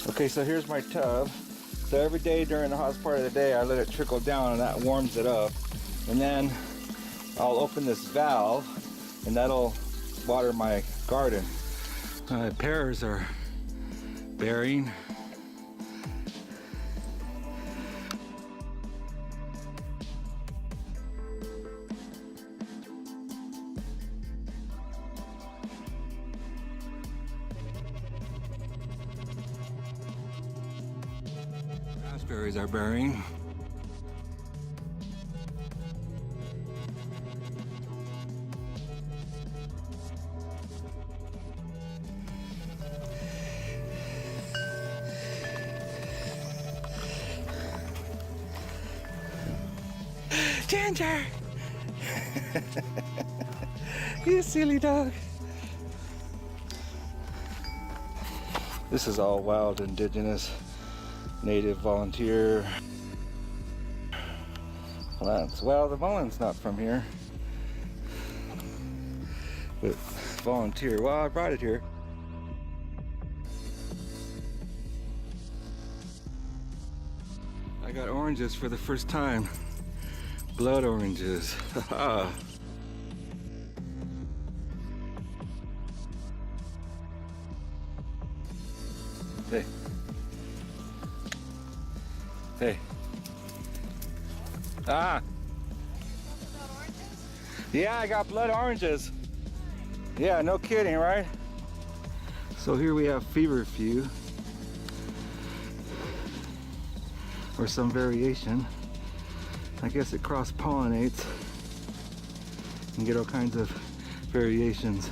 Okay, so here's my tub. So every day during the hottest part of the day, I let it trickle down and that warms it up. And then I'll open this valve and that'll water my garden. Pears are bearing. Raspberries are bearing. Ginger! You silly dog. This is all wild, indigenous, native, volunteer plants. Well, the mullen's not from here, but volunteer. Well, I brought it here. I got oranges for the first time. Blood oranges. Hey. Hey. Ah. Yeah, I got blood oranges. Yeah, no kidding, right? So here we have feverfew, or some variation. I guess it cross-pollinates and get all kinds of variations.